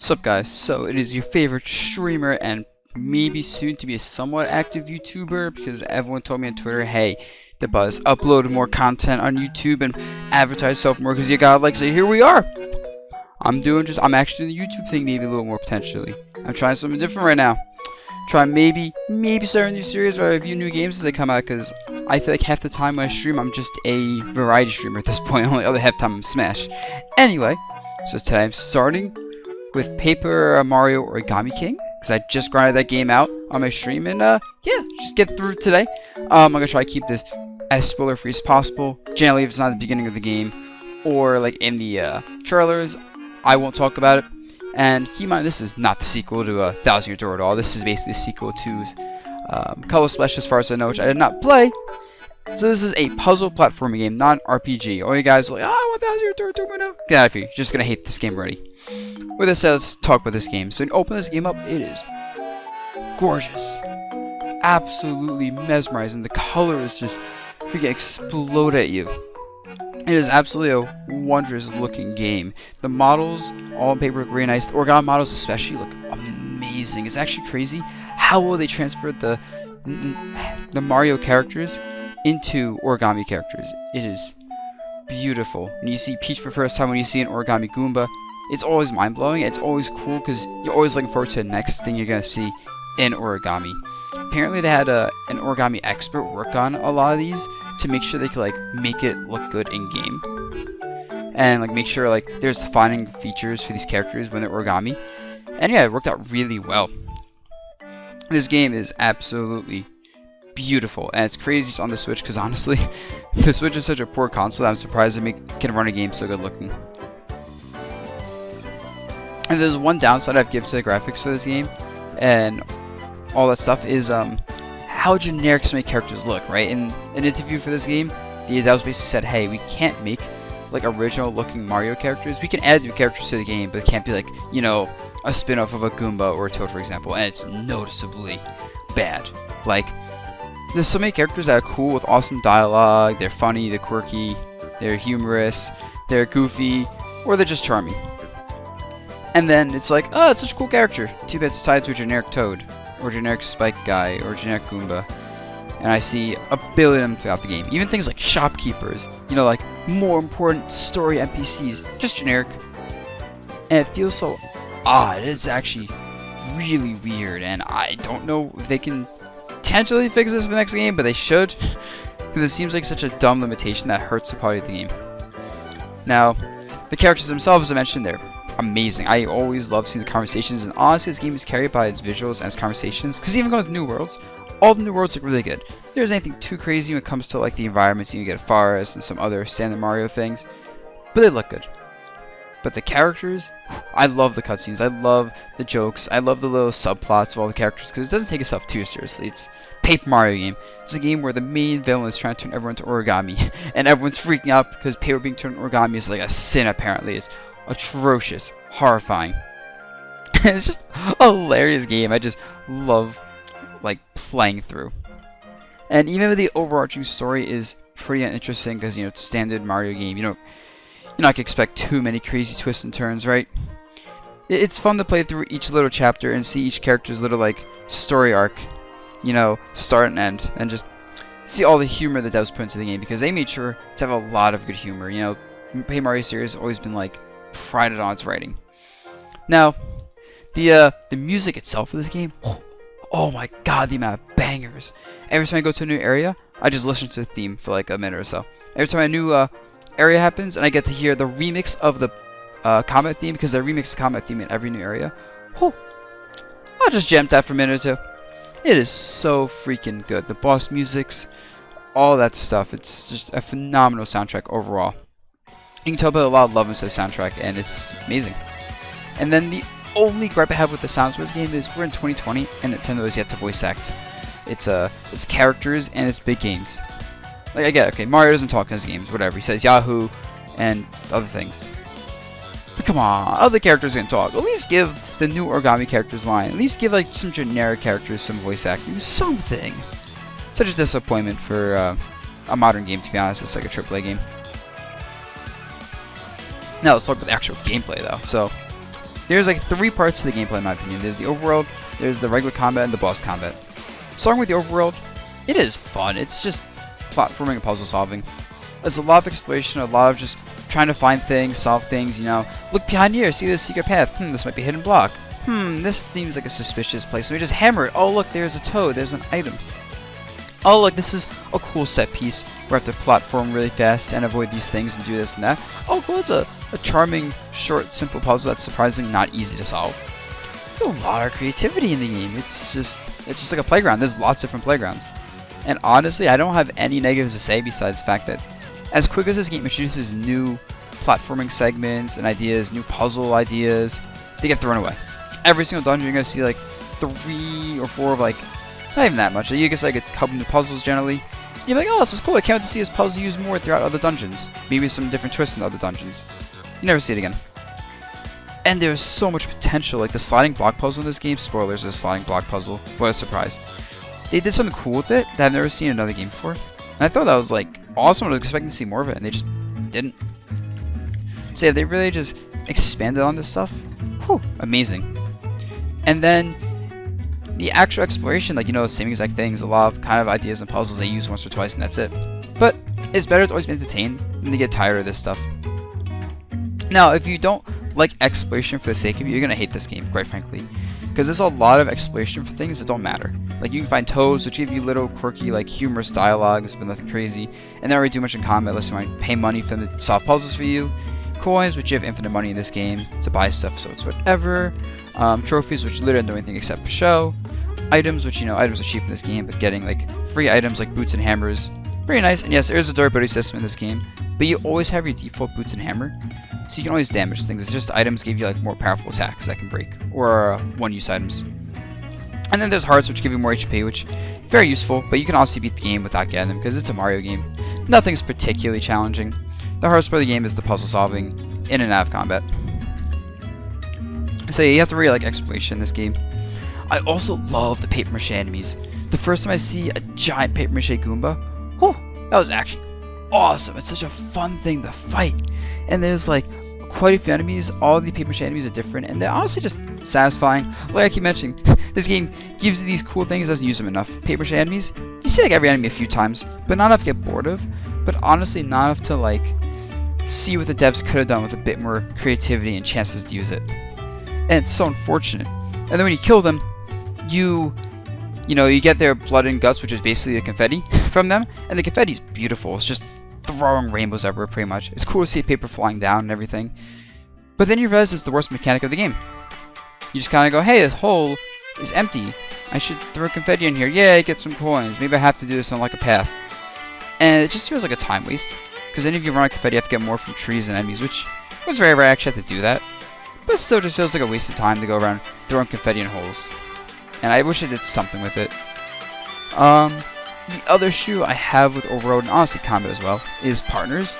What's up, guys? So it is your favorite streamer and maybe soon to be a somewhat active YouTuber, because everyone told me on Twitter, hey, Dabuz, upload more content on YouTube and advertise yourself more because you got likes. So here we are. I'm actually doing the YouTube thing maybe a little more potentially. I'm trying something different right now. Trying maybe start a new series where I review new games as they come out, because I feel like half the time when I stream I'm just a variety streamer at this point. Only other half the time I'm Smash. Anyway, so today I'm starting with Paper Mario Origami King, because I just grinded that game out on my stream, and yeah, just get through today. I'm gonna try to keep this as spoiler free as possible. Generally, if it's not at the beginning of the game or like in the trailers, I won't talk about it. And keep in mind, this is not the sequel to 1000 Year Door at all. This is basically the sequel to Color Splash, as far as I know, which I did not play. So this is a puzzle platforming game, not an RPG. All you guys are like, oh, 1000 Year Door 2.0. Get out of here. You're just gonna hate this game already. With this said, let's talk about this game. So when you open this game up, it is gorgeous. Absolutely mesmerizing. The colors just freaking explode at you. It is absolutely a wondrous looking game. The models, all on paper, look really nice. The origami models especially look amazing. It's actually crazy how well they transferred the Mario characters into origami characters. It is beautiful. When you see Peach for the first time, when you see an origami Goomba, it's always mind-blowing. It's always cool because you're always looking forward to the next thing you're going to see in origami. Apparently they had an origami expert work on a lot of these to make sure they could like make it look good in game, and like make sure like there's defining features for these characters when they're origami. And yeah, it worked out really well. This game is absolutely beautiful, and it's crazy it's on the Switch, because honestly the Switch is such a poor console that I'm surprised they can run a game so good looking. And there's one downside I've given to the graphics for this game and all that stuff is how generic so many characters look, right? In an interview for this game, the Dabuz basically said, hey, we can't make like original looking Mario characters. We can add new characters to the game, but it can't be like, you know, a spin-off of a Goomba or a Toad, for example, and it's noticeably bad. Like, there's so many characters that are cool with awesome dialogue, they're funny, they're quirky, they're humorous, they're goofy, or they're just charming. And then it's like, oh, it's such a cool character. Too bad it's tied to a generic Toad, or generic Spike guy, or generic Goomba. And I see a billion of them throughout the game. Even things like shopkeepers, you know, like more important story NPCs, just generic. And it feels so odd. It's actually really weird, and I don't know if they can potentially fix this for the next game, but they should, because it seems like such a dumb limitation that hurts the quality of the game. Now, the characters themselves, as I mentioned, they're amazing. I always love seeing the conversations, and honestly this game is carried by its visuals and its conversations, because even going with new worlds, all the new worlds look really good. There's anything too crazy when it comes to like the environments you can get a forest and some other standard Mario things, but they look good. But the characters, I love the cutscenes, I love the jokes, I love the little subplots of all the characters, because it doesn't take itself too seriously. It's Paper Mario game. It's a game where the main villain is trying to turn everyone to origami, and everyone's freaking out because paper being turned origami is like a sin apparently. It's atrocious, horrifying. It's just a hilarious game. I just love like playing through. And even with the overarching story is pretty uninteresting, because you know it's a standard Mario game. You're not gonna expect too many crazy twists and turns, right? It's fun to play through each little chapter and see each character's little like story arc, you know, start and end, and just see all the humor that was put into the game, because they made sure to have a lot of good humor. You know, Paper Mario series has always been like prided on its writing. Now, the music itself of this game, oh my god, the amount of bangers. Every time I go to a new area, I just listen to the theme for like a minute or so. Every time a new area happens and I get to hear the remix of the combat theme, because they remix the combat theme in every new area, I'll just jam that for a minute or two. It is so freaking good. The boss musics, all that stuff, it's just a phenomenal soundtrack overall. You can tell by a lot of love into the soundtrack, and it's amazing. And then the only gripe I have with the sounds of this game is we're in 2020 and Nintendo is yet to voice act its characters and its big games. Like, I get it, okay, Mario doesn't talk in his games, whatever. He says Yahoo and other things. But come on, other characters can talk. At least give the new origami characters line. At least give like some generic characters some voice acting, something. Such a disappointment for a modern game, to be honest. It's like a AAA game. Now let's talk about the actual gameplay though. So There's like 3 parts to the gameplay in my opinion. There's the overworld, there's the regular combat, and the boss combat. Starting with the overworld, it is fun. It's just platforming and puzzle solving. There's a lot of exploration, a lot of just trying to find things, solve things, you know. Look behind here, see this secret path. This might be a hidden block. This seems like a suspicious place. Let me just hammer it. Oh, look, there's a toad. There's an item. Oh, look, this is a cool set piece where I have to platform really fast and avoid these things and do this and that. Oh, cool, it's a charming, short, simple puzzle that's surprisingly not easy to solve. There's a lot of creativity in the game. It's just like a playground. There's lots of different playgrounds. And honestly, I don't have any negatives to say besides the fact that as quick as this game introduces new platforming segments and ideas, new puzzle ideas, they get thrown away. Every single dungeon you're going to see like 3 or 4 of like, not even that much. You get like a couple new puzzles generally. You're like, oh, this is cool. I can't wait to see this puzzle used more throughout other dungeons. Maybe some different twists in the other dungeons. You never see it again. And there's so much potential. Like the sliding block puzzle in this game. Spoilers, a sliding block puzzle. What a surprise. They did something cool with it that I've never seen in another game before. And I thought that was like awesome. I was expecting to see more of it, and they just didn't. So yeah, they really just expanded on this stuff. Whew, amazing. And then the actual exploration, like, you know, the same exact things, a lot of kind of ideas and puzzles they use once or twice, and that's it. But it's better to always be entertained than to get tired of this stuff. Now, if you don't like exploration for the sake of it, you're gonna hate this game, quite frankly, because there's a lot of exploration for things that don't matter. Like, you can find toads, which give you little quirky, like, humorous dialogues, but nothing crazy, and they don't really do much in combat unless you want to pay money for them to solve puzzles for you. Coins, which you have infinite money in this game to buy stuff, so it's whatever. Trophies, which literally don't do anything except for show. Items, which, you know, items are cheap in this game, but getting like free items like boots and hammers, pretty nice. And yes, there is a durability system in this game, but you always have your default boots and hammer, so you can always damage things. It's just items give you like more powerful attacks that can break, or one-use items. And then there's hearts, which give you more HP, which very useful, but you can also beat the game without getting them because it's a Mario game. Nothing's particularly challenging. The hardest part of the game is the puzzle solving in and out of combat. So yeah, you have to really like exploration in this game. I also love the paper mache enemies. The first time I see a giant paper mache Goomba, whew, that was actually awesome. It's such a fun thing to fight. And there's like quite a few enemies. All the paper mache enemies are different, and they're honestly just satisfying. Like I keep mentioning, this game gives you these cool things, doesn't use them enough. Paper mache enemies, you see like every enemy a few times, but not enough to get bored of. But honestly, not enough to like see what the devs could have done with a bit more creativity and chances to use it. And it's so unfortunate. And then when you kill them, you know, you get their blood and guts, which is basically the confetti from them, and the confetti's beautiful. It's just throwing rainbows everywhere, pretty much. It's cool to see paper flying down and everything. But then you realize it's the worst mechanic of the game. You just kind of go, hey, this hole is empty. I should throw confetti in here. Yeah, get some coins. Maybe I have to do this on like a path. And it just feels like a time waste. Because then if you run out of confetti, you have to get more from trees and enemies, which was very rare. I actually had to do that. But it still just feels like a waste of time to go around throwing confetti in holes. And I wish I did something with it. The other issue I have with Overworld, and honestly combat as well, is partners.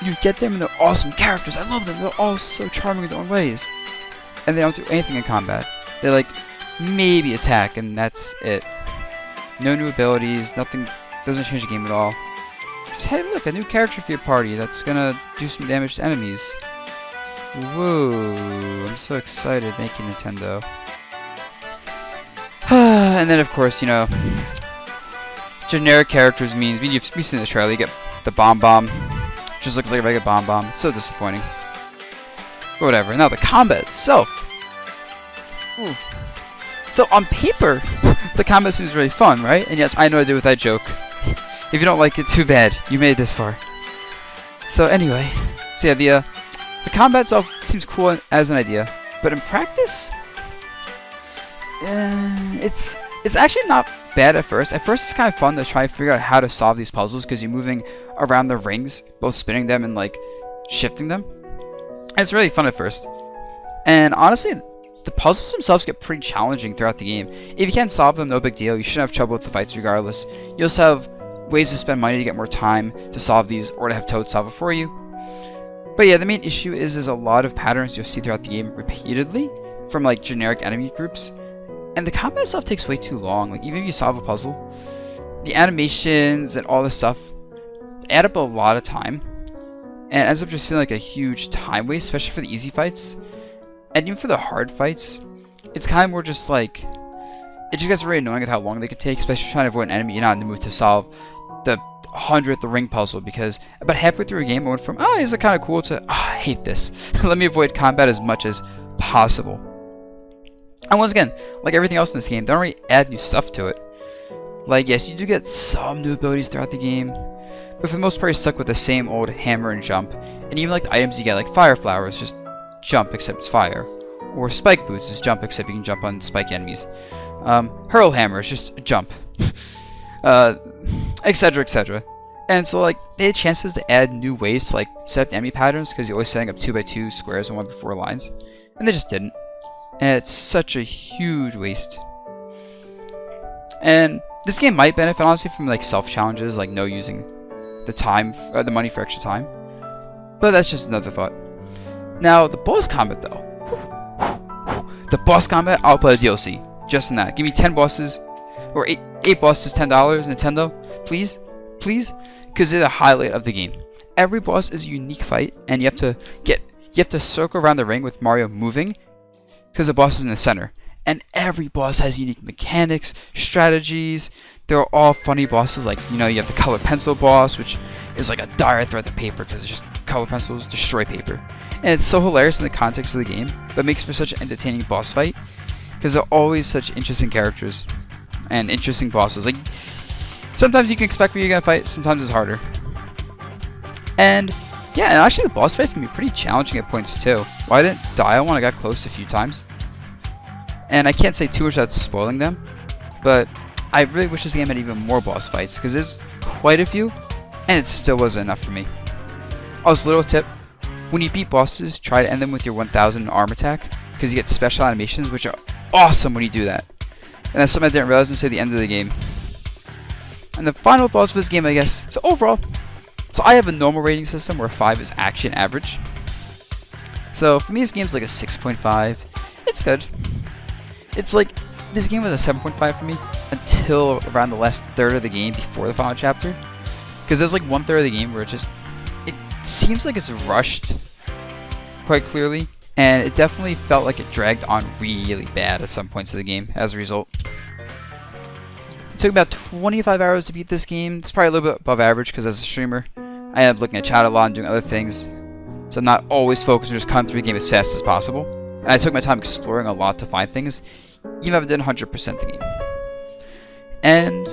You get them and they're awesome characters. I love them. They're all so charming in their own ways. And they don't do anything in combat. They like maybe attack, and that's it. No new abilities, nothing, doesn't change the game at all. Just, hey, look, a new character for your party that's gonna do some damage to enemies. Whoa, I'm so excited. Thank you, Nintendo. And then, of course, you know, generic characters means, we've seen this trailer, you get the Bomb Bomb. Just looks like a regular Bomb Bomb. It's so disappointing. But whatever. Now, the combat itself. Ooh. So, on paper, the combat seems really fun, right? And yes, I know I did with that joke. If you don't like it, too bad. You made it this far. So, anyway. So, yeah, the combat itself seems cool as an idea. But in practice, it's actually not bad at first. At first, it's kind of fun to try to figure out how to solve these puzzles because you're moving around the rings, both spinning them and like shifting them. And it's really fun at first. And honestly, the puzzles themselves get pretty challenging throughout the game. If you can't solve them, no big deal. You shouldn't have trouble with the fights regardless. You also have ways to spend money to get more time to solve these or to have Toad solve it for you. But yeah, the main issue is there's a lot of patterns you'll see throughout the game repeatedly from like generic enemy groups. And the combat itself takes way too long. Like, even if you solve a puzzle, the animations and all this stuff add up a lot of time. And it ends up just feeling like a huge time waste, especially for the easy fights. And even for the hard fights, it's kind of more just like, it just gets very annoying with how long they can take, especially trying to avoid an enemy you're not in the mood to solve the 100th ring puzzle, because about halfway through a game I went from, oh, is it kind of cool, to, oh, I hate this. Let me avoid combat as much as possible. And once again, like everything else in this game, they don't really add new stuff to it. Like, yes, you do get some new abilities throughout the game, but for the most part you're stuck with the same old hammer and jump. And even like the items you get, like fire flowers, just jump except it's fire. Or spike boots is jump except you can jump on spike enemies. Hurl hammer is just a jump. Etc, etc. And so like they had chances to add new ways to like set up the enemy patterns, because you're always setting up 2x2 squares and 1x4 lines, and they just didn't. And it's such a huge waste. And this game might benefit honestly from like self challenges, like no using the time, the money for extra time. But that's just another thought. Now the boss combat though. The boss combat, I'll play the DLC. Just in that. Give me 10 bosses, or 8 bosses, $10, Nintendo. Please? Please? Because it's a highlight of the game. Every boss is a unique fight, and you have to circle around the ring with Mario moving, because the boss is in the center. And every boss has unique mechanics, strategies. They're all funny bosses, like, you know, you have the color pencil boss, which is like a dire threat to paper, because it's just color pencils destroy paper. And it's so hilarious in the context of the game, but makes for such an entertaining boss fight, because they're always such interesting characters and interesting bosses. Like, sometimes you can expect where you're gonna fight, sometimes it's harder. And yeah, and actually the boss fights can be pretty challenging at points too. Well, I didn't die when I got close a few times. And I can't say too much without spoiling them, but I really wish this game had even more boss fights, because there's quite a few, and it still wasn't enough for me. Also, little tip, when you beat bosses, try to end them with your 1000 arm attack, because you get special animations, which are awesome when you do that. And that's something I didn't realize until the end of the game. And the final thoughts for this game, I guess, so overall, so I have a normal rating system where 5 is action average. So for me, this game's like a 6.5. It's good. It's like, this game was a 7.5 for me until around the last third of the game before the final chapter. Because there's like 1/3 of the game where it seems like it's rushed quite clearly. And it definitely felt like it dragged on really bad at some points of the game as a result. It took about 25 hours to beat this game. It's probably a little bit above average, because as a streamer, I end up looking at chat a lot and doing other things. So I'm not always focused on just cutting through the game as fast as possible. And I took my time exploring a lot to find things, even if I didn't 100% the game. And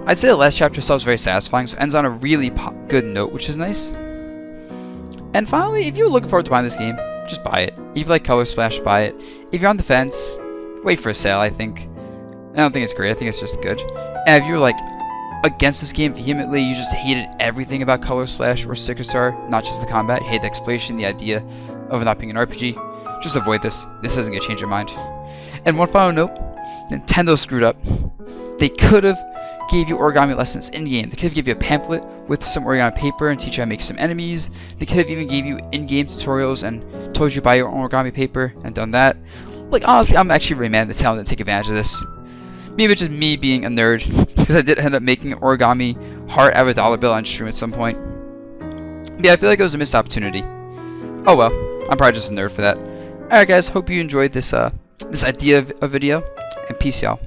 I'd say the last chapter itself is very satisfying, so it ends on a really good note, which is nice. And finally, if you're looking forward to buying this game, just buy it. If you like Color Splash, buy it. If you're on the fence, wait for a sale, I think. I don't think it's great, I think it's just good. And if you're like against this game vehemently, you just hated everything about Color Splash or Sticker Star, not just the combat, you hate the exploration, the idea of it not being an RPG, just avoid this. This isn't going to change your mind. And one final note, Nintendo screwed up. They could have gave you origami lessons in-game. They could have given you a pamphlet with some origami paper and teach you how to make some enemies. They could have even gave you in-game tutorials and told you to buy your own origami paper and done that. Like, honestly, I'm actually really mad at the talent to take advantage of this. Maybe it's just me being a nerd, because I did end up making an origami heart out of a $1 bill on stream at some point. But yeah, I feel like it was a missed opportunity. Oh well, I'm probably just a nerd for that. Alright guys, hope you enjoyed this this idea of a video, and peace y'all.